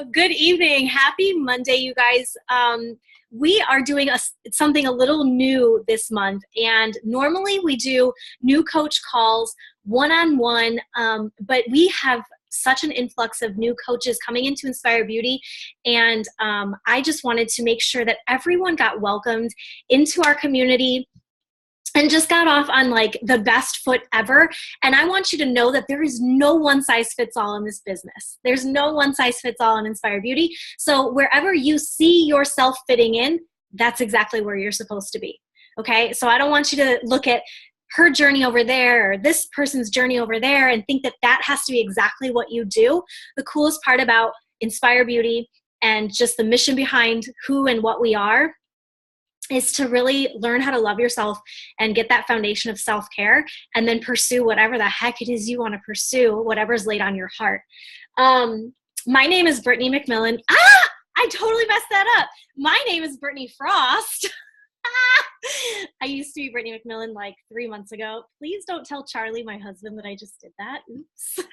Good evening. Happy Monday, you guys. We are doing something a little new this month, and normally we do new coach calls one-on-one, but we have such an influx of new coaches coming into Inspire Beauty, and I just wanted to make sure that everyone got welcomed into our community and just got off on like the best foot ever. And I want you to know that there is no one size fits all in this business. There's no one size fits all in Inspire Beauty. So wherever you see yourself fitting in, that's exactly where you're supposed to be. Okay. So I don't want you to look at her journey over there or this person's journey over there and think that that has to be exactly what you do. The coolest part about Inspire Beauty and just the mission behind who and what we are is to really learn how to love yourself and get that foundation of self-care, and then pursue whatever the heck it is you want to pursue, whatever's laid on your heart. My name is Brittany McMillan. I totally messed that up. My name is Brittany Frost. I used to be Brittany McMillan like 3 months ago. Please don't tell Charlie, my husband, that I just did that. Oops.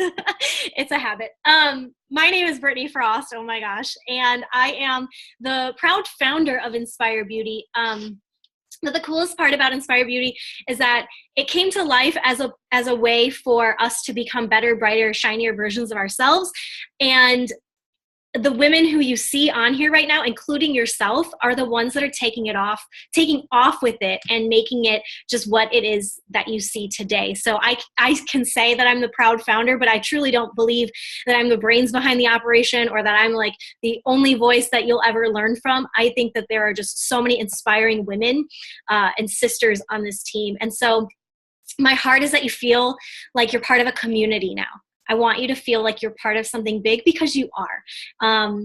It's a habit. My name is Brittany Frost. Oh my gosh. And I am the proud founder of Inspire Beauty. But the coolest part about Inspire Beauty is that it came to life as a way for us to become better, brighter, shinier versions of ourselves. And the women who you see on here right now, including yourself, are the ones that are taking off with it and making it just what it is that you see today. So I can say that I'm the proud founder, but I truly don't believe that I'm the brains behind the operation or that I'm like the only voice that you'll ever learn from. I think that there are just so many inspiring women and sisters on this team. And so my heart is that you feel like you're part of a community now. I want you to feel like you're part of something big, because you are.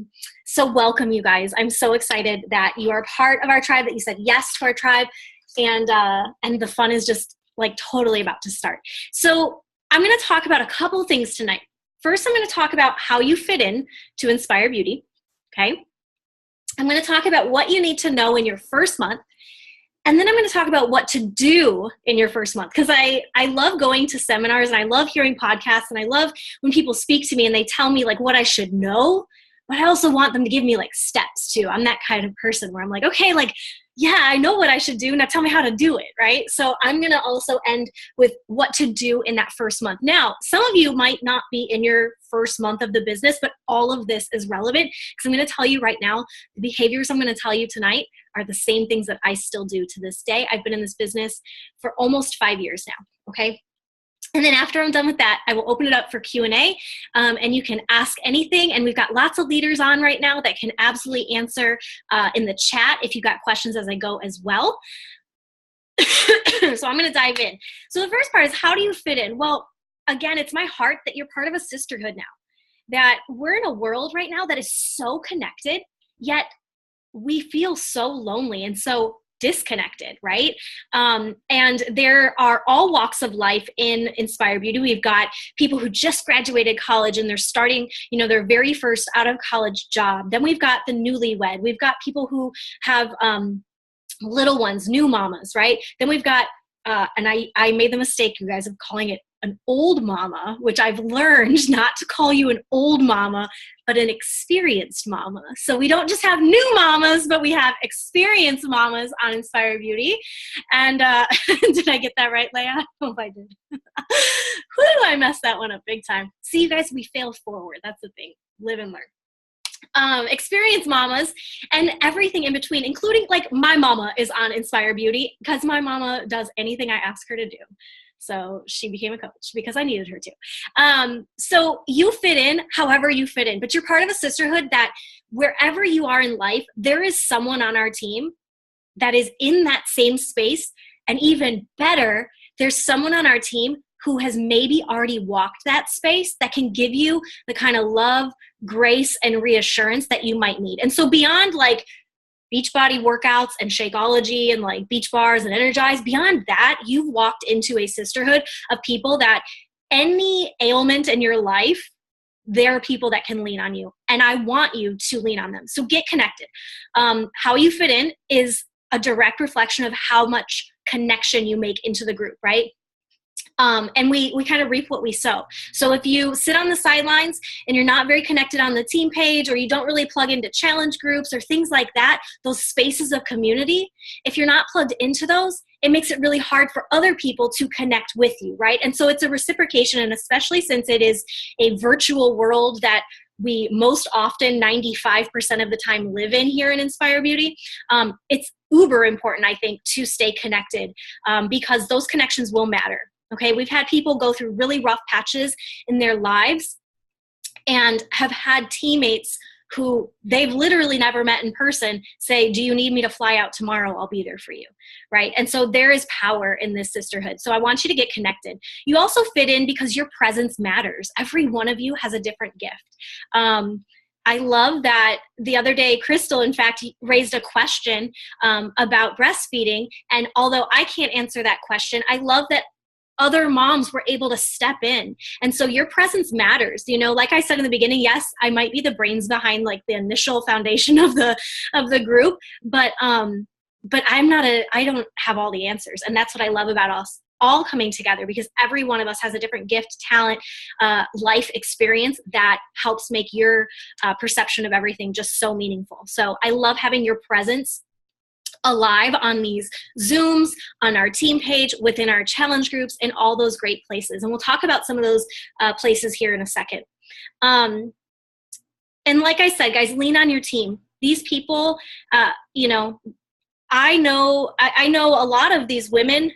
So welcome, you guys. I'm so excited that you are part of our tribe, that you said yes to our tribe, and the fun is just like totally about to start. So I'm going to talk about a couple things tonight. First, I'm going to talk about how you fit in to Inspire Beauty. Okay. I'm going to talk about what you need to know in your first month. And then I'm going to talk about what to do in your first month, because I love going to seminars and I love hearing podcasts and I love when people speak to me and they tell me like what I should know, but I also want them to give me like steps too. I'm that kind of person where I'm like, okay, like, yeah, I know what I should do. Now tell me how to do it, right? So I'm going to also end with what to do in that first month. Now, some of you might not be in your first month of the business, but all of this is relevant, because I'm going to tell you right now, the behaviors I'm going to tell you tonight are the same things that I still do to this day. I've been in this business for almost 5 years now, okay? And then after I'm done with that, I will open it up for Q&A, and you can ask anything. And we've got lots of leaders on right now that can absolutely answer in the chat if you've got questions as I go as well. So I'm going to dive in. So the first part is, how do you fit in? Well, again, it's my heart that you're part of a sisterhood now, that we're in a world right now that is so connected, yet we feel so lonely and so disconnected, right? And there are all walks of life in Inspire Beauty. We've got people who just graduated college and they're starting, their very first out of college job. Then we've got the newlywed. We've got people who have little ones, new mamas, right? Then we've got, and I made the mistake, you guys, of calling it an old mama, which I've learned not to call you an old mama, but an experienced mama. So we don't just have new mamas, but we have experienced mamas on Inspire Beauty. And did I get that right, Leah? I hope I did. Whew, I messed that one up big time. See, you guys, we fail forward. That's the thing. Live and learn. Experienced mamas and everything in between, including like my mama is on Inspire Beauty, because my mama does anything I ask her to do. So she became a coach because I needed her to. So you fit in however you fit in, but you're part of a sisterhood that wherever you are in life, there is someone on our team that is in that same space. And even better, there's someone on our team who has maybe already walked that space that can give you the kind of love, grace, and reassurance that you might need. And so beyond like Beachbody workouts and Shakeology and like beach bars and Energize, beyond that, you've walked into a sisterhood of people that any ailment in your life, there are people that can lean on you. And I want you to lean on them. So get connected. How you fit in is a direct reflection of how much connection you make into the group, right? And we kind of reap what we sow. So if you sit on the sidelines and you're not very connected on the team page, or you don't really plug into challenge groups or things like that, those spaces of community, if you're not plugged into those, it makes it really hard for other people to connect with you, right? And so it's a reciprocation, and especially since it is a virtual world that we most often 95% of the time live in here in Inspire Beauty, it's uber important, I think, to stay connected, because those connections will matter. Okay, we've had people go through really rough patches in their lives and have had teammates who they've literally never met in person say, do you need me to fly out tomorrow? I'll be there for you, right? And so there is power in this sisterhood. So I want you to get connected. You also fit in because your presence matters. Every one of you has a different gift. I love that the other day, Crystal, in fact, raised a question about breastfeeding. And although I can't answer that question, I love that other moms were able to step in. And so your presence matters. You know, like I said in the beginning, yes, I might be the brains behind like the initial foundation of the group, but I don't have all the answers. And that's what I love about us all coming together, because every one of us has a different gift, talent, life experience that helps make your perception of everything just so meaningful. So I love having your presence alive on these Zooms, on our team page, within our challenge groups, and all those great places. And we'll talk about some of those places here in a second. And like I said, guys, lean on your team. These people, you know, I know a lot of these women,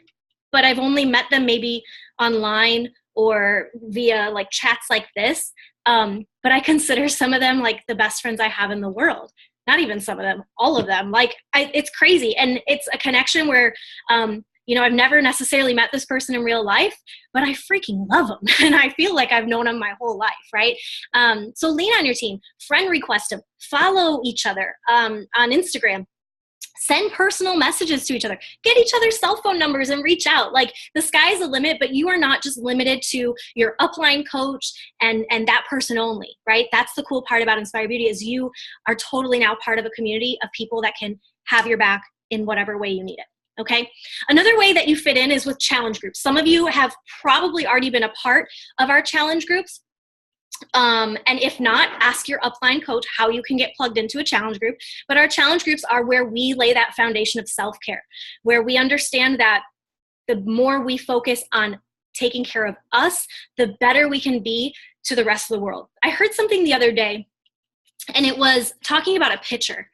but I've only met them maybe online or via like chats like this. But I consider some of them like the best friends I have in the world. Not even some of them, all of them. Like, it's crazy. And it's a connection where, you know, I've never necessarily met this person in real life, but I freaking love them. And I feel like I've known them my whole life, right? So lean on your team, friend request them, follow each other on Instagram. Send personal messages to each other, get each other's cell phone numbers and reach out. Like, the sky's the limit, but you are not just limited to your upline coach and that person only, right? That's the cool part about Inspire Beauty, is you are totally now part of a community of people that can have your back in whatever way you need it. Okay. Another way that you fit in is with challenge groups. Some of you have probably already been a part of our challenge groups. And if not, ask your upline coach how you can get plugged into a challenge group. But our challenge groups are where we lay that foundation of self-care, where we understand that the more we focus on taking care of us, the better we can be to the rest of the world. I heard something the other day, and it was talking about a pitcher.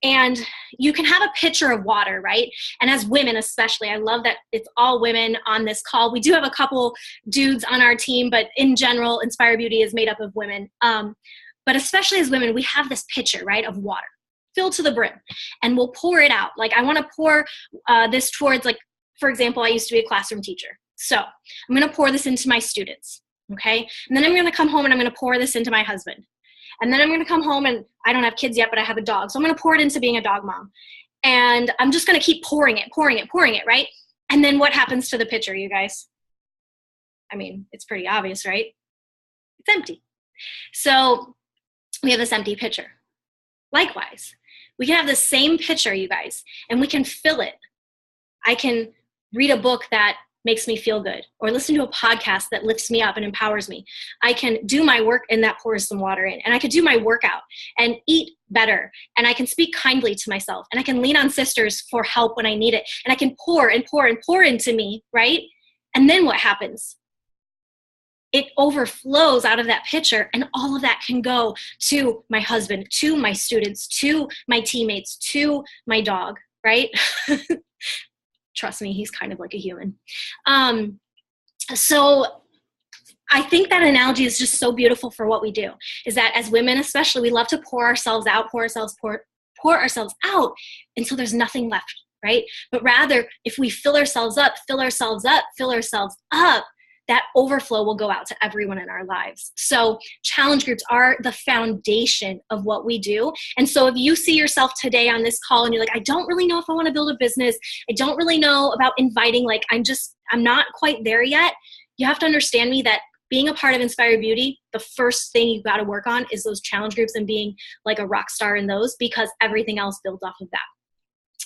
And you can have a pitcher of water, right? And as women especially, I love that it's all women on this call. We do have a couple dudes on our team, but in general, Inspire Beauty is made up of women. But especially as women, we have this pitcher, right, of water filled to the brim. And we'll pour it out. Like, I want to pour this towards, like, for example, I used to be a classroom teacher. So I'm going to pour this into my students, okay? And then I'm going to come home and I'm going to pour this into my husband. And then I'm going to come home, and I don't have kids yet, but I have a dog. So I'm going to pour it into being a dog mom. And I'm just going to keep pouring it, right? And then what happens to the pitcher, you guys? I mean, it's pretty obvious, right? It's empty. So we have this empty pitcher. Likewise, we can have the same pitcher, you guys, and we can fill it. I can read a book that makes me feel good, or listen to a podcast that lifts me up and empowers me. I can do my work and that pours some water in, and I can do my workout and eat better, and I can speak kindly to myself, and I can lean on sisters for help when I need it, and I can pour and pour and pour into me, right? And then what happens? It overflows out of that pitcher, and all of that can go to my husband, to my students, to my teammates, to my dog, right? Trust me, he's kind of like a human. So I think that analogy is just so beautiful for what we do, is that as women especially, we love to pour ourselves out, pour ourselves out until there's nothing left, right? But rather, if we fill ourselves up, that overflow will go out to everyone in our lives. So challenge groups are the foundation of what we do. And so if you see yourself today on this call and you're like, I don't really know if I want to build a business, I don't really know about inviting, like, I'm not quite there yet. You have to understand me that being a part of Inspire Beauty, the first thing you've got to work on is those challenge groups and being like a rock star in those, because everything else builds off of that.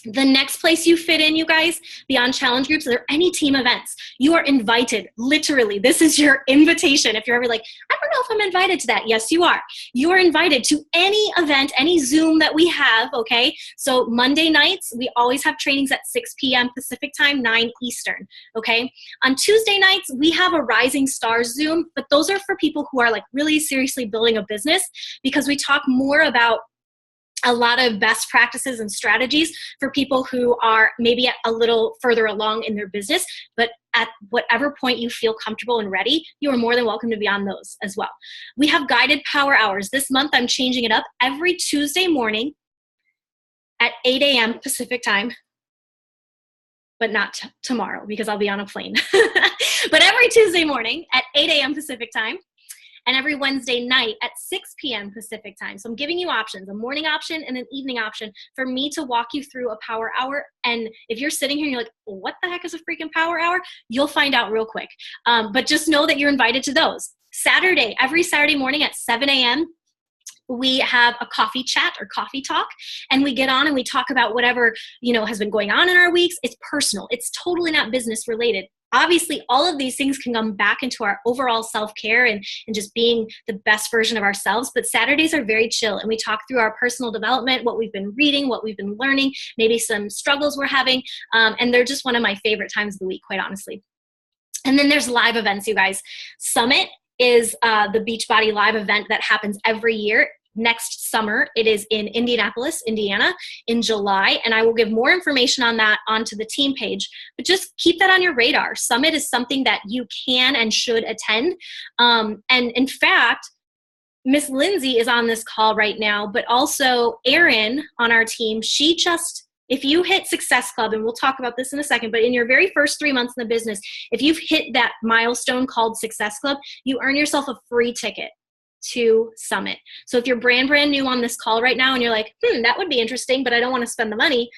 The next place you fit in, you guys, beyond challenge groups, or any team events, you are invited. Literally, this is your invitation. If you're ever like, I don't know if I'm invited to that. Yes, you are. You are invited to any event, any Zoom that we have, okay? So Monday nights, we always have trainings at 6 p.m. Pacific time, 9 Eastern, okay? On Tuesday nights, we have a Rising Stars Zoom, but those are for people who are like really seriously building a business, because we talk more about a lot of best practices and strategies for people who are maybe a little further along in their business, but at whatever point you feel comfortable and ready, you are more than welcome to be on those as well. We have guided power hours. This month, I'm changing it up every Tuesday morning at 8 a.m. Pacific time, but not tomorrow because I'll be on a plane. But every Tuesday morning at 8 a.m. Pacific time, and every Wednesday night at 6 p.m. Pacific time. So I'm giving you options, a morning option and an evening option for me to walk you through a power hour. And if you're sitting here and you're like, what the heck is a freaking power hour? You'll find out real quick. But just know that you're invited to those. Saturday, every Saturday morning at 7 a.m., we have a coffee chat or coffee talk, and we get on and we talk about whatever, has been going on in our weeks. It's personal. It's totally not business related. Obviously, all of these things can come back into our overall self-care and just being the best version of ourselves. But Saturdays are very chill, and we talk through our personal development, what we've been reading, what we've been learning, maybe some struggles we're having. And they're just one of my favorite times of the week, quite honestly. And then there's live events, you guys. Summit is the Beachbody live event that happens every year. Next summer, it is in Indianapolis, Indiana, in July, and I will give more information on that onto the team page, but just keep that on your radar. Summit is something that you can and should attend, and in fact, Miss Lindsay is on this call right now, but also Erin on our team, if you hit Success Club, and we'll talk about this in a second, but in your very first 3 months in the business, if you've hit that milestone called Success Club, you earn yourself a free ticket to Summit. So if you're brand new on this call right now and you're like, that would be interesting, but I don't want to spend the money,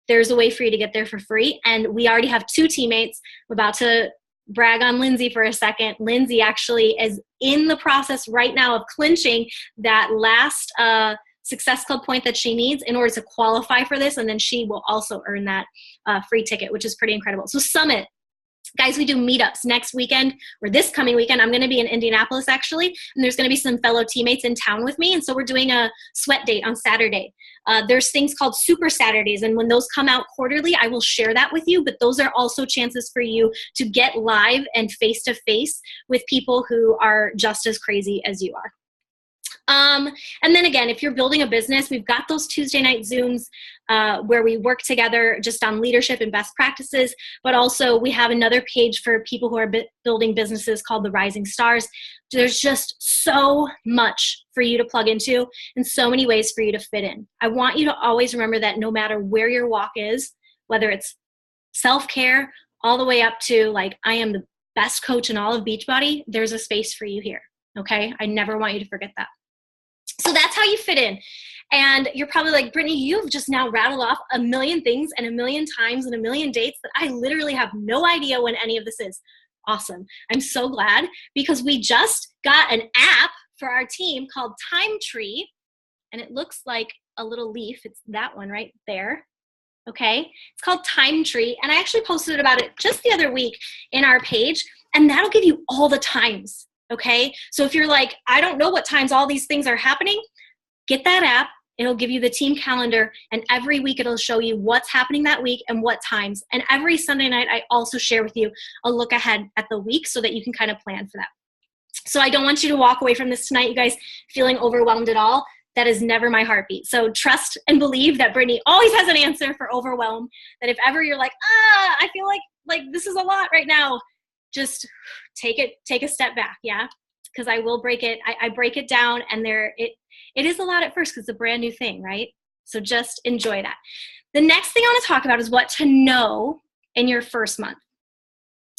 there's a way for you to get there for free. And we already have 2 teammates. I'm about to brag on Lindsay for a second. Lindsay actually is in the process right now of clinching that last Success Club point that she needs in order to qualify for this. And then she will also earn that free ticket, which is pretty incredible. So Summit. Guys, we do meetups next weekend, or this coming weekend. I'm going to be in Indianapolis, actually, and there's going to be some fellow teammates in town with me, and so we're doing a sweat date on Saturday. There's things called Super Saturdays, and when those come out quarterly, I will share that with you, but those are also chances for you to get live and face-to-face with people who are just as crazy as you are. And then again, if you're building a business, we've got those Tuesday night Zooms where we work together just on leadership and best practices, but also we have another page for people who are building businesses called the Rising Stars. There's just so much for you to plug into and so many ways for you to fit in. I want you to always remember that no matter where your walk is, whether it's self-care all the way up to like, I am the best coach in all of Beachbody, there's a space for you here, okay? I never want you to forget that. So that's how you fit in. And you're probably like, Brittany, you've just now rattled off a million things and a million times and a million dates that I literally have no idea when any of this is. Awesome. I'm so glad, because we just got an app for our team called Time Tree, and it looks like a little leaf. It's that one right there. Okay. It's called Time Tree. And I actually posted about it just the other week in our page, and that'll give you all the times. Okay, so if you're like, I don't know what times all these things are happening, get that app. It'll give you the team calendar, and every week it'll show you what's happening that week and what times. And every Sunday night, I also share with you a look ahead at the week so that you can kind of plan for that. So I don't want you to walk away from this tonight, you guys, feeling overwhelmed at all. That is never my heartbeat. So trust and believe that Brittany always has an answer for overwhelm, that if ever you're like, I feel like this is a lot right now, just take a step back, yeah? Because I will break it. I break it down, and it is a lot at first because it's a brand new thing, right? So just enjoy that. The next thing I want to talk about is what to know in your first month.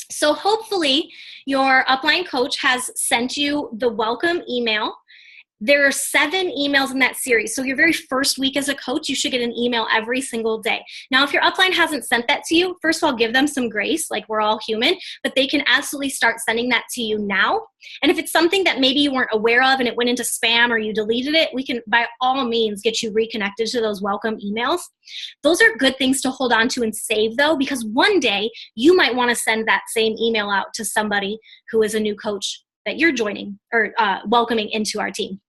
So hopefully your upline coach has sent you the welcome email, There are 7 emails in that series. So your very first week as a coach, you should get an email every single day. Now, if your upline hasn't sent that to you, first of all, give them some grace, like we're all human, but they can absolutely start sending that to you now. And if it's something that maybe you weren't aware of and it went into spam or you deleted it, we can by all means get you reconnected to those welcome emails. Those are good things to hold on to and save though, because one day you might want to send that same email out to somebody who is a new coach that you're joining or welcoming into our team.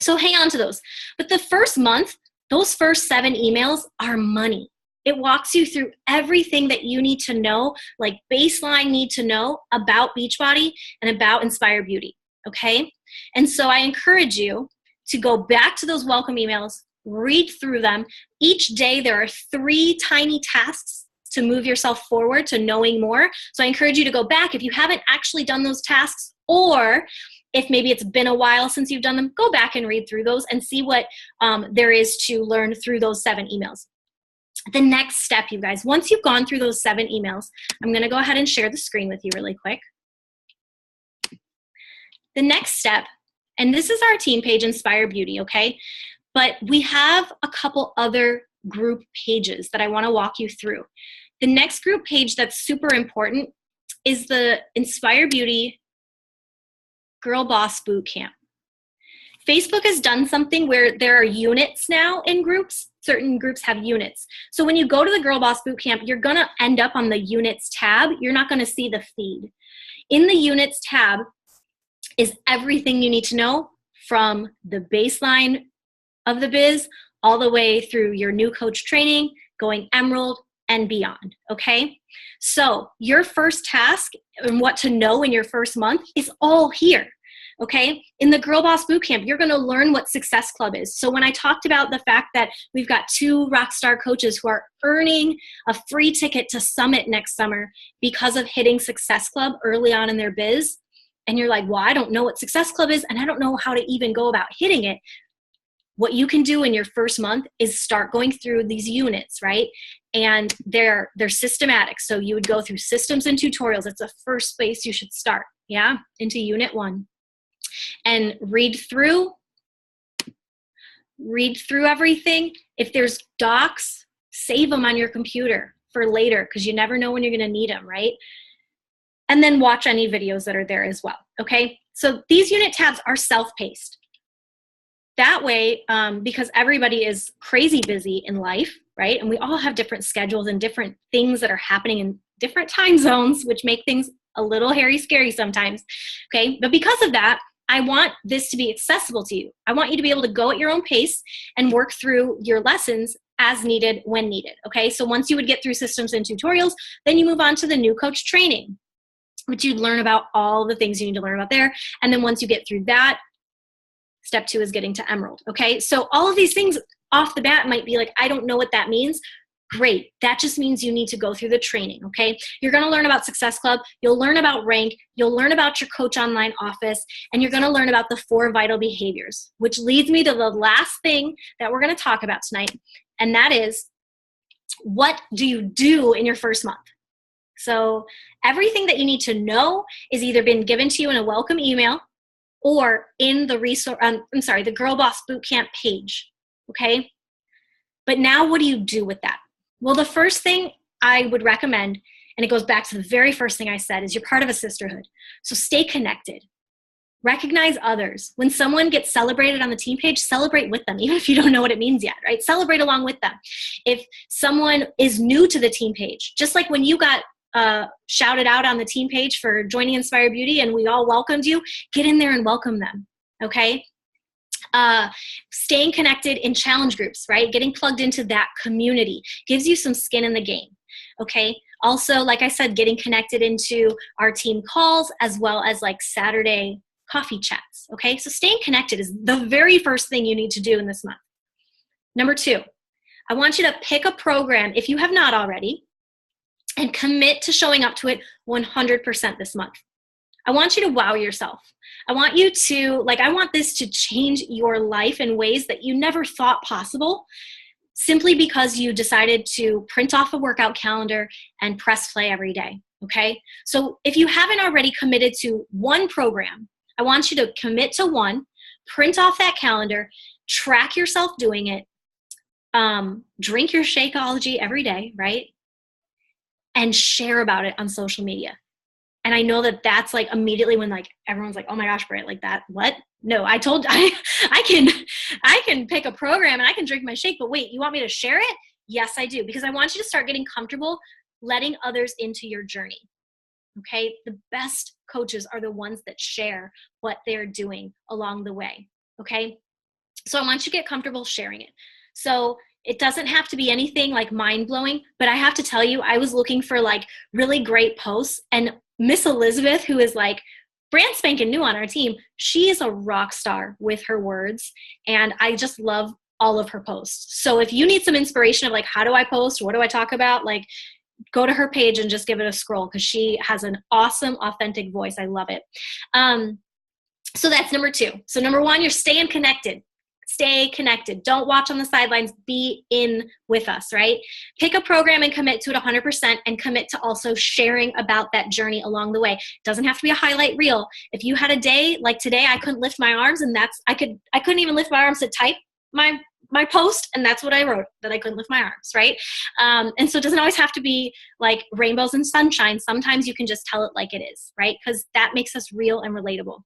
So hang on to those. But the first month, those first 7 emails are money. It walks you through everything that you need to know, like baseline need to know about Beachbody and about Inspire Beauty, okay? And so I encourage you to go back to those welcome emails, read through them. Each day there are 3 tiny tasks to move yourself forward to knowing more. So I encourage you to go back if you haven't actually done those tasks, or if maybe it's been a while since you've done them, go back and read through those and see what there is to learn through those 7 emails. The next step, you guys, once you've gone through those 7 emails, I'm going to go ahead and share the screen with you really quick. The next step, and this is our team page, Inspire Beauty, okay? But we have a couple other group pages that I want to walk you through. The next group page that's super important is the Inspire Beauty Girl Boss Boot Camp. Facebook has done something where there are units now in groups. Certain groups have units. So when you go to the Girl Boss Boot Camp, you're going to end up on the units tab. You're not going to see the feed. In the units tab is everything you need to know from the baseline of the biz all the way through your new coach training, going Emerald, and beyond, okay? So your first task and what to know in your first month is all here, okay? In the Girl Boss Bootcamp, you're gonna learn what Success Club is. So when I talked about the fact that we've got 2 rockstar coaches who are earning a free ticket to Summit next summer because of hitting Success Club early on in their biz, and you're like, well, I don't know what Success Club is, and I don't know how to even go about hitting it. What you can do in your first month is start going through these units, right? And they're systematic. So you would go through systems and tutorials. It's the first place you should start, yeah? Into unit 1. And read through everything. If there's docs, save them on your computer for later because you never know when you're gonna need them, right? And then watch any videos that are there as well, okay? So these unit tabs are self-paced. That way, because everybody is crazy busy in life, right? And we all have different schedules and different things that are happening in different time zones, which make things a little hairy scary sometimes, okay? But because of that, I want this to be accessible to you. I want you to be able to go at your own pace and work through your lessons as needed when needed, okay? So once you would get through systems and tutorials, then you move on to the new coach training, which you'd learn about all the things you need to learn about there. And then once you get through that, step 2 is getting to Emerald, okay? So all of these things off the bat might be like, I don't know what that means. Great. That just means you need to go through the training, okay? You're going to learn about Success Club. You'll learn about Rank. You'll learn about your Coach Online office. And you're going to learn about the 4 vital behaviors, which leads me to the last thing that we're going to talk about tonight. And that is, what do you do in your first month? So everything that you need to know is either been given to you in a welcome email or in the the Girl Boss Bootcamp page, okay? But now what do you do with that? Well, the first thing I would recommend, and it goes back to the very first thing I said, is you're part of a sisterhood. So stay connected. Recognize others. When someone gets celebrated on the team page, celebrate with them, even if you don't know what it means yet, right? Celebrate along with them. If someone is new to the team page, just like when you got shouted out on the team page for joining Inspire Beauty and we all welcomed you, get in there and welcome them, okay? Staying connected in challenge groups, right? Getting plugged into that community gives you some skin in the game, okay? Also, like I said, getting connected into our team calls as well as like Saturday coffee chats, okay? So staying connected is the very first thing you need to do in this month. Number 2, I want you to pick a program, if you have not already, and commit to showing up to it 100% this month. I want you to wow yourself. I want you to, I want this to change your life in ways that you never thought possible, simply because you decided to print off a workout calendar and press play every day, okay? So if you haven't already committed to one program, I want you to commit to one, print off that calendar, track yourself doing it, drink your Shakeology every day, right? And share about it on social media. And I know that that's like immediately when like everyone's like, oh my gosh, Britt, like that, what? No, I can pick a program and I can drink my shake, but wait, you want me to share it? Yes, I do, because I want you to start getting comfortable letting others into your journey. Okay. The best coaches are the ones that share what they're doing along the way. Okay. So I want you to get comfortable sharing it. So it doesn't have to be anything like mind blowing, but I have to tell you, I was looking for like really great posts, and Miss Elizabeth, who is like brand spanking new on our team, she is a rock star with her words, and I just love all of her posts. So if you need some inspiration of like, how do I post? What do I talk about? Like, go to her page and just give it a scroll, because she has an awesome, authentic voice. I love it. So that's number 2. So number 1, you're staying connected. Stay connected. Don't watch on the sidelines. Be in with us, right? Pick a program and commit to it 100%, and commit to also sharing about that journey along the way. It doesn't have to be a highlight reel. If you had a day like today, I couldn't lift my arms, and I couldn't even lift my arms to type my post, and that's what I wrote, that I couldn't lift my arms, right? And so it doesn't always have to be like rainbows and sunshine. Sometimes you can just tell it like it is, right? Because that makes us real and relatable.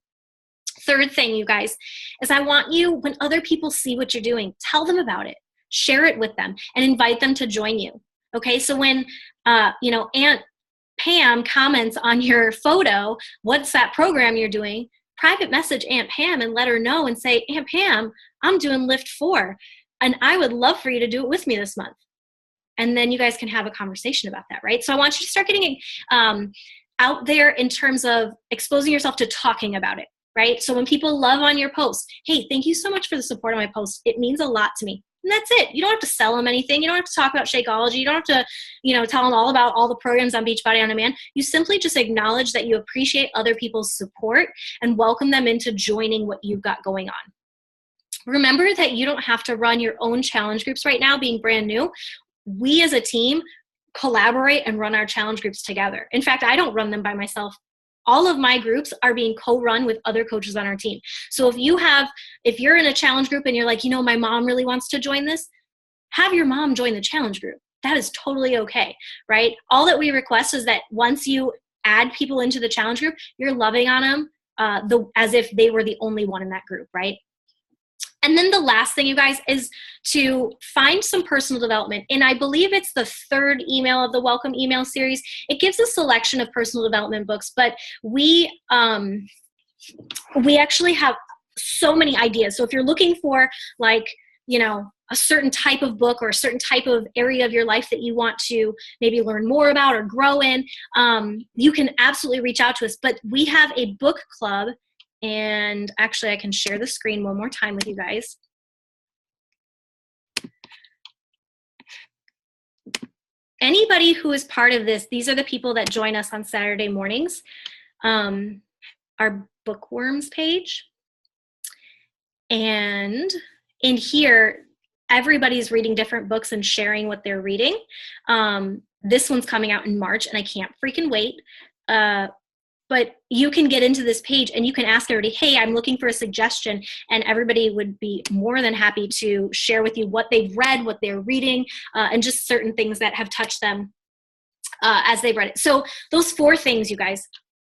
Third thing, you guys, is I want you, when other people see what you're doing, tell them about it, share it with them, and invite them to join you. Okay, so when Aunt Pam comments on your photo, what's that program you're doing? Private message Aunt Pam and let her know and say, Aunt Pam, I'm doing Lift 4, and I would love for you to do it with me this month. And then you guys can have a conversation about that, right? So I want you to start getting out there in terms of exposing yourself to talking about it. Right? So when people love on your post, hey, thank you so much for the support on my post. It means a lot to me. And that's it. You don't have to sell them anything. You don't have to talk about Shakeology. You don't have to, tell them all about all the programs on Beachbody On Demand. You simply just acknowledge that you appreciate other people's support and welcome them into joining what you've got going on. Remember that you don't have to run your own challenge groups right now, being brand new. We as a team collaborate and run our challenge groups together. In fact, I don't run them by myself. All of my groups are being co-run with other coaches on our team. So if you're in a challenge group and you're like, my mom really wants to join this, have your mom join the challenge group. That is totally okay, right? All that we request is that once you add people into the challenge group, you're loving on them as if they were the only one in that group, right? And then the last thing, you guys, is to find some personal development. And I believe it's the 3rd email of the Welcome Email series. It gives a selection of personal development books, but we actually have so many ideas. So if you're looking for a certain type of book or a certain type of area of your life that you want to maybe learn more about or grow in, you can absolutely reach out to us. But we have a book club. And actually, I can share the screen one more time with you guys. Anybody who is part of this, these are the people that join us on Saturday mornings. Our bookworms page. And in here, everybody's reading different books and sharing what they're reading. This one's coming out in March, and I can't freaking wait. But you can get into this page and you can ask everybody, hey, I'm looking for a suggestion. And everybody would be more than happy to share with you what they've read, what they're reading, and just certain things that have touched them as they've read it. So those 4 things, you guys,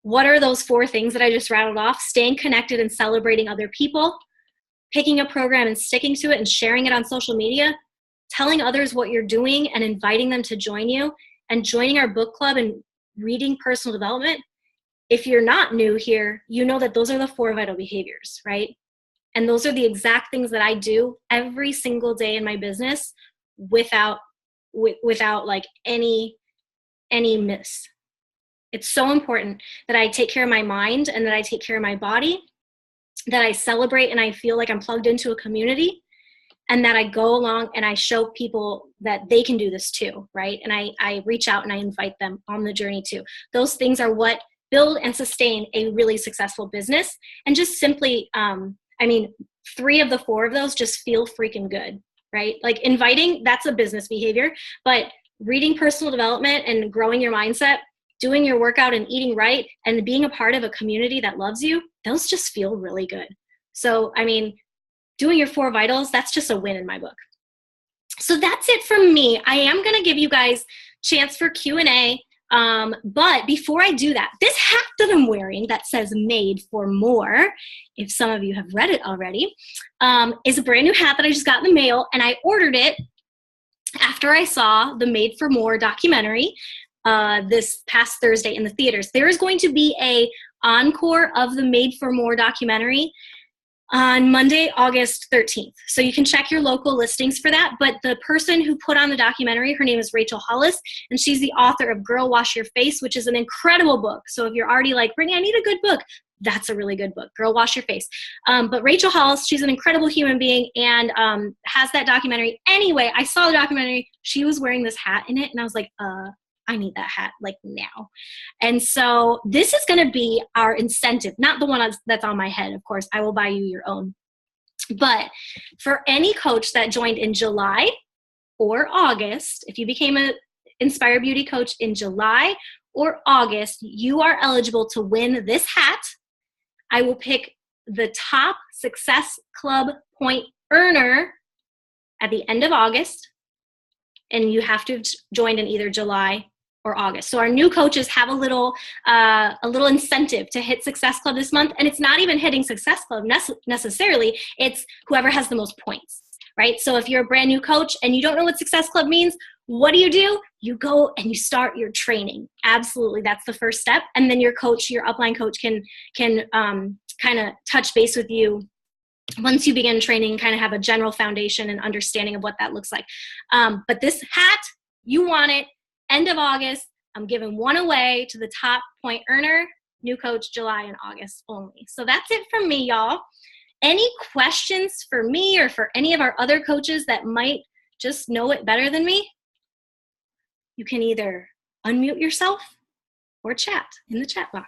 what are those 4 things that I just rattled off? Staying connected and celebrating other people, picking a program and sticking to it and sharing it on social media, telling others what you're doing and inviting them to join you, and joining our book club and reading personal development. If you're not new here, you know that those are the 4 vital behaviors, right? And those are the exact things that I do every single day in my business without like any miss. It's so important that I take care of my mind and that I take care of my body, that I celebrate and I feel like I'm plugged into a community, and that I go along and I show people that they can do this too, right? And I reach out and I invite them on the journey too. Those things are what build and sustain a really successful business. And just simply, 3 of the 4 of those just feel freaking good, right? Like inviting, that's a business behavior, but reading personal development and growing your mindset, doing your workout and eating right, and being a part of a community that loves you, those just feel really good. So, I mean, doing your 4 vitals, that's just a win in my book. So that's it from me. I am going to give you guys chance for Q&A. But before I do that, this hat that I'm wearing that says Made for More, if some of you have read it already, is a brand new hat that I just got in the mail, and I ordered it after I saw the Made for More documentary this past Thursday in the theaters. There is going to be a encore of the Made for More documentary on Monday, August 13th. So you can check your local listings for that. But the person who put on the documentary, her name is Rachel Hollis, and she's the author of Girl Wash Your Face, which is an incredible book. So if you're already like, Brittany, I need a good book, that's a really good book, Girl Wash Your Face. But Rachel Hollis, she's an incredible human being and has that documentary. Anyway, I saw the documentary. She was wearing this hat in it, and I was like, I need that hat like now. And so this is going to be our incentive, not the one that's on my head. Of course, I will buy you your own. But for any coach that joined in July or August, if you became an Inspire Beauty coach in July or August, you are eligible to win this hat. I will pick the top Success Club point earner at the end of August, and you have to have joined in either July or August. So our new coaches have a little incentive to hit Success Club this month. And it's not even hitting Success Club necessarily. It's whoever has the most points, right? So if you're a brand new coach and you don't know what Success Club means, what do? You go and you start your training. Absolutely. That's the first step. And then your coach, your upline coach can kind of touch base with you once you begin training, kind of have a general foundation and understanding of what that looks like. But this hat, you want it. End of August, I'm giving one away to the top point earner, new coach, July and August only. So that's it from me, y'all. Any questions for me or for any of our other coaches that might just know it better than me? You can either unmute yourself or chat in the chat box.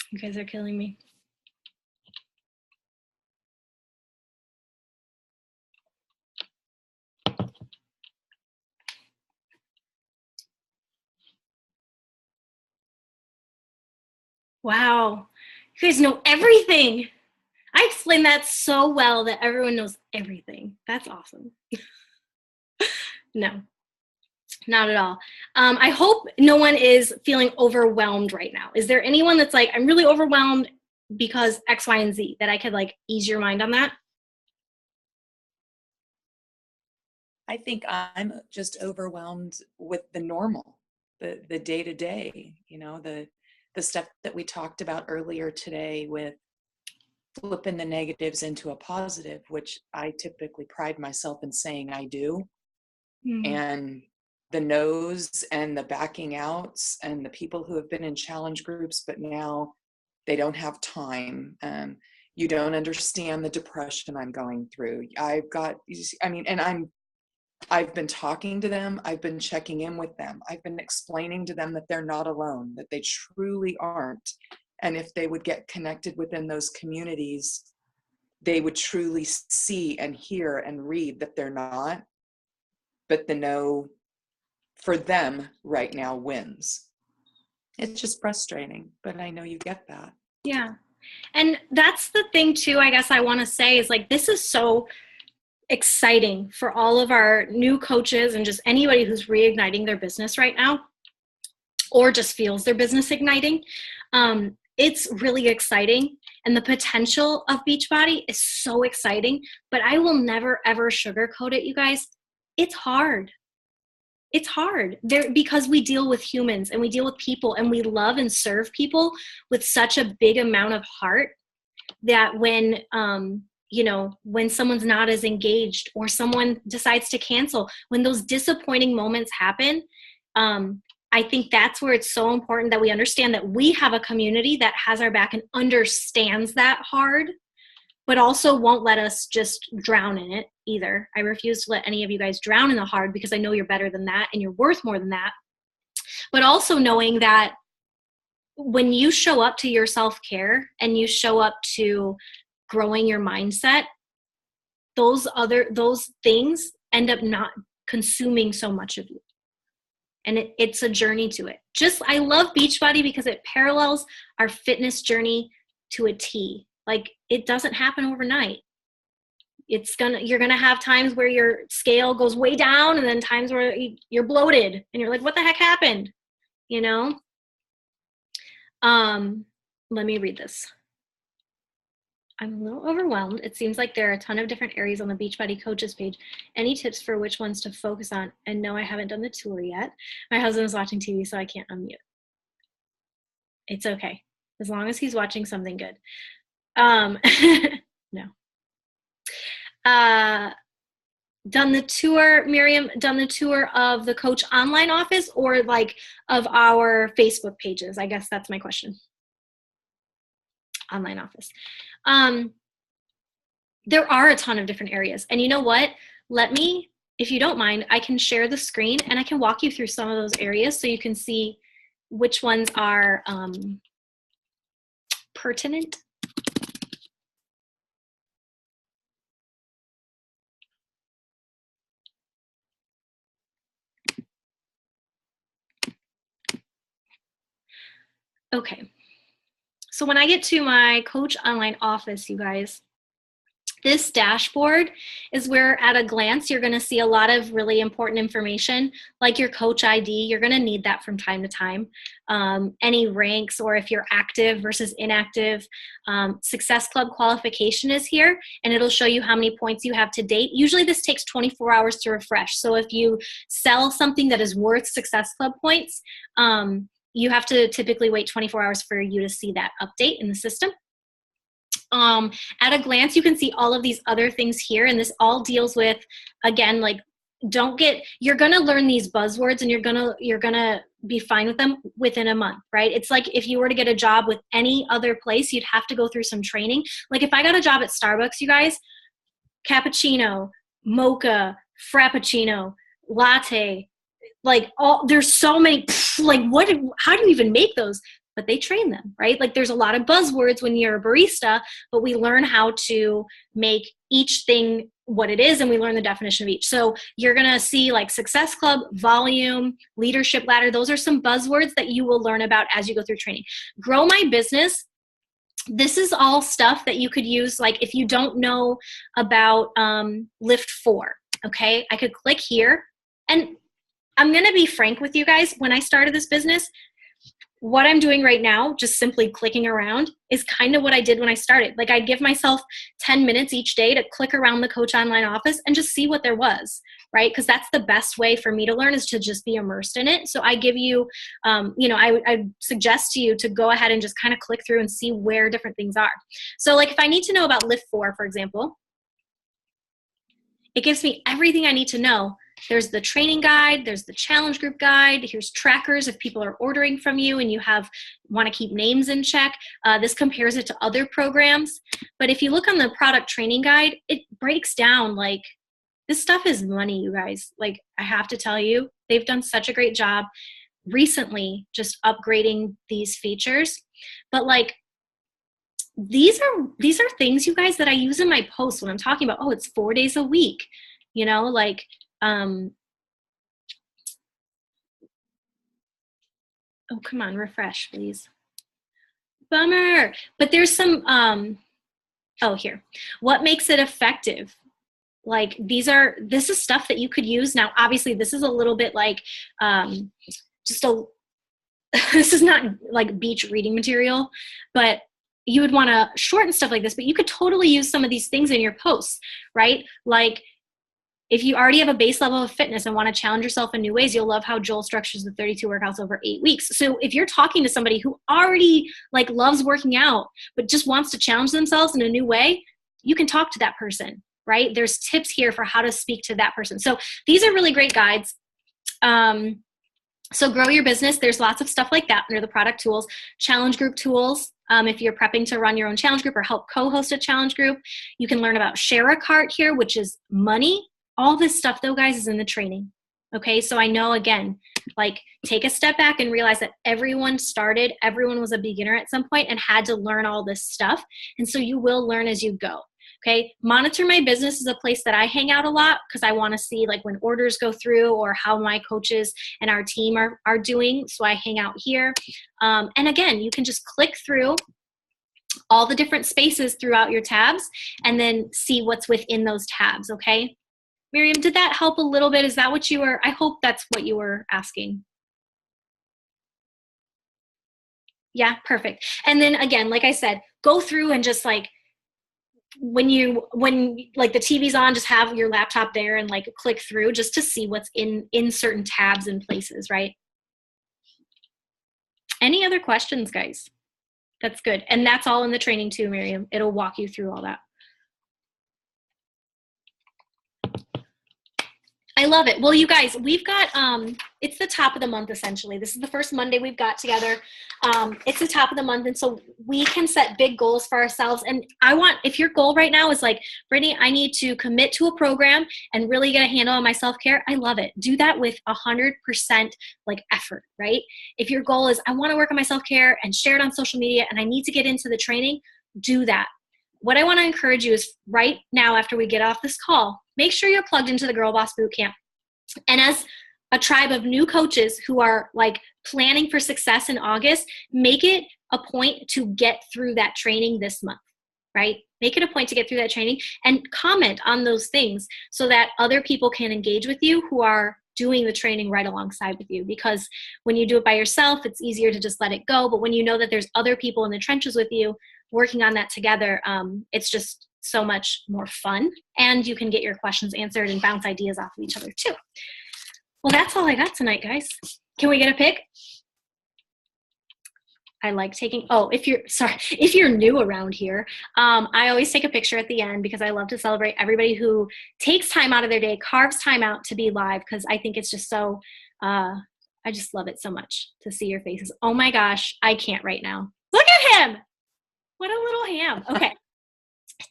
You guys are killing me. Wow, you guys know everything. I explained that so well that everyone knows everything. That's awesome. No, not at all. I hope no one is feeling overwhelmed right now. Is there anyone that's like, I'm really overwhelmed because X, Y, and Z, that I could like ease your mind on that? I think I'm just overwhelmed with the normal, the day-to-day, you know, the stuff that we talked about earlier today with flipping the negatives into a positive, which I typically pride myself in saying I do. And the no's and the backing outs and the people who have been in challenge groups, but now they don't have time. You don't understand the depression I'm going through. I've been talking to them. I've been checking in with them. I've been explaining to them that they're not alone, that they truly aren't. And if they would get connected within those communities, they would truly see and hear and read that they're not. But the no for them right now wins. It's just frustrating, but I know you get that. Yeah. And that's the thing too, I guess I want to say is like, this is so exciting for all of our new coaches and just anybody who's reigniting their business right now or just feels their business igniting. It's really exciting, and the potential of Beachbody is so exciting, but I will never ever sugarcoat it, you guys. It's hard. It's hard because we deal with humans and we deal with people and we love and serve people with such a big amount of heart that when when someone's not as engaged or someone decides to cancel, when those disappointing moments happen, I think that's where it's so important that we understand that we have a community that has our back and understands that hard, but also won't let us just drown in it either. I refuse to let any of you guys drown in the hard because I know you're better than that and you're worth more than that. But also knowing that when you show up to your self-care and you show up to growing your mindset, those things end up not consuming so much of you. And it's a journey to it. I love Beachbody because it parallels our fitness journey to a T. Like, it doesn't happen overnight. You're gonna have times where your scale goes way down, and then times where you're bloated and you're like, what the heck happened? You know? Let me read this. I'm a little overwhelmed. It seems like there are a ton of different areas on the Beachbody coaches page. Any tips for which ones to focus on? And no, I haven't done the tour yet. My husband is watching TV, so I can't unmute. It's okay. As long as he's watching something good. No. Done the tour, Miriam, done the tour of the Coach online office, or like of our Facebook pages? I guess that's my question. Online office. There are a ton of different areas. And you know what? If you don't mind, I can share the screen and I can walk you through some of those areas so you can see which ones are pertinent. Okay. So when I get to my Coach online office, you guys, this dashboard is where at a glance you're going to see a lot of really important information, like your Coach ID. You're going to need that from time to time. Any ranks, or if you're active versus inactive. Success Club qualification is here, and it'll show you how many points you have to date. Usually this takes 24 hours to refresh. So if you sell something that is worth Success Club points, you have to typically wait 24 hours for you to see that update in the system. At a glance, you can see all of these other things here, and this all deals with, again, like, you're gonna learn these buzzwords and you're gonna be fine with them within a month, right? It's like if you were to get a job with any other place, you'd have to go through some training. Like if I got a job at Starbucks, you guys, cappuccino, mocha, frappuccino, latte, like there's so many, like how do you even make those? But they train them, right? Like there's a lot of buzzwords when you're a barista, but we learn how to make each thing what it is, and we learn the definition of each. So you're gonna see like Success Club, volume, leadership ladder. Those are some buzzwords that you will learn about as you go through training. Grow My Business. This is all stuff that you could use, like if you don't know about Lift 4, okay? I could click here, and I'm gonna be frank with you guys. When I started this business, what I'm doing right now, just simply clicking around, is kind of what I did when I started. Like I'd give myself 10 minutes each day to click around the Coach online office and just see what there was, right? Because that's the best way for me to learn, is to just be immersed in it. So I give you, I suggest to you to go ahead and just kind of click through and see where different things are. So like if I need to know about Lift 4, for example, it gives me everything I need to know. There's the training guide, there's the challenge group guide, here's trackers if people are ordering from you and you want to keep names in check. This compares it to other programs. But if you look on the product training guide, it breaks down, like, this stuff is money, you guys. Like, I have to tell you, they've done such a great job recently just upgrading these features. But like, these are things, you guys, that I use in my posts when I'm talking about, oh, it's 4 days a week, like, oh, come on, refresh, please. Bummer. But there's some, here. What makes it effective? Like this is stuff that you could use. Now, obviously this is a little bit like, this is not like beach reading material, but you would want to shorten stuff like this, but you could totally use some of these things in your posts, right? Like, if you already have a base level of fitness and want to challenge yourself in new ways, you'll love how Joel structures the 32 workouts over 8 weeks. So if you're talking to somebody who already like loves working out, but just wants to challenge themselves in a new way, you can talk to that person, right? There's tips here for how to speak to that person. So these are really great guides. So Grow Your Business, there's lots of stuff like that under the product tools. Challenge group tools. If you're prepping to run your own challenge group or help co-host a challenge group, you can learn about Share a Cart here, which is money. All this stuff, though, guys, is in the training. Okay, so I know, again, like, take a step back and realize that everyone was a beginner at some point and had to learn all this stuff. And so you will learn as you go. Okay. Monitor My Business is a place that I hang out a lot because I want to see like when orders go through or how my coaches and our team are doing. So I hang out here. And again, you can just click through all the different spaces throughout your tabs and then see what's within those tabs. Okay. Miriam, did that help a little bit? Is that what you were, I hope that's what you were asking. Yeah, perfect. And then again, like I said, go through and just like, when like the TV's on, just have your laptop there and like click through just to see what's in certain tabs and places, right? Any other questions, guys? That's good. And that's all in the training too, Miriam. It'll walk you through all that. I love it. Well, you guys, we've got, it's the top of the month, essentially. This is the first Monday we've got together. It's the top of the month. And so we can set big goals for ourselves. And I want, if your goal right now is like, Brittany, I need to commit to a program and really get a handle on my self-care, I love it. Do that with 100% like effort, right? If your goal is, I want to work on my self-care and share it on social media and I need to get into the training, do that. What I want to encourage you is right now, after we get off this call, make sure you're plugged into the Girl Boss Bootcamp. And as a tribe of new coaches who are like planning for success in August, make it a point to get through that training this month, right? Make it a point to get through that training and comment on those things so that other people can engage with you who are doing the training right alongside with you. Because when you do it by yourself, it's easier to just let it go. But when you know that there's other people in the trenches with you working on that together, it's just so much more fun. And you can get your questions answered and bounce ideas off of each other too. Well, that's all I got tonight, guys. Can we get a pic? I like taking, if you're new around here, I always take a picture at the end because I love to celebrate everybody who takes time out of their day, carves time out to be live, because I think it's just so, I just love it so much to see your faces. Oh my gosh, I can't right now. Look at him. What a little ham. Okay.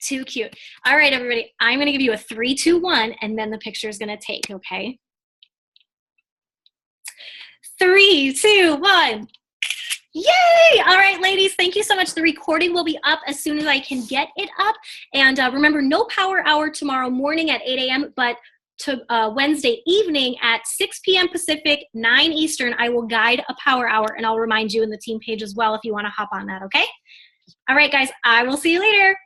Too cute. All right, everybody. I'm going to give you a 3, 2, 1, and then the picture is going to take, okay? 3, 2, 1. Yay! All right, ladies, thank you so much. The recording will be up as soon as I can get it up. And remember, no power hour tomorrow morning at 8 a.m., but to Wednesday evening at 6 p.m. Pacific, 9 Eastern, I will guide a power hour, and I'll remind you in the team page as well if you want to hop on that, okay? All right, guys, I will see you later.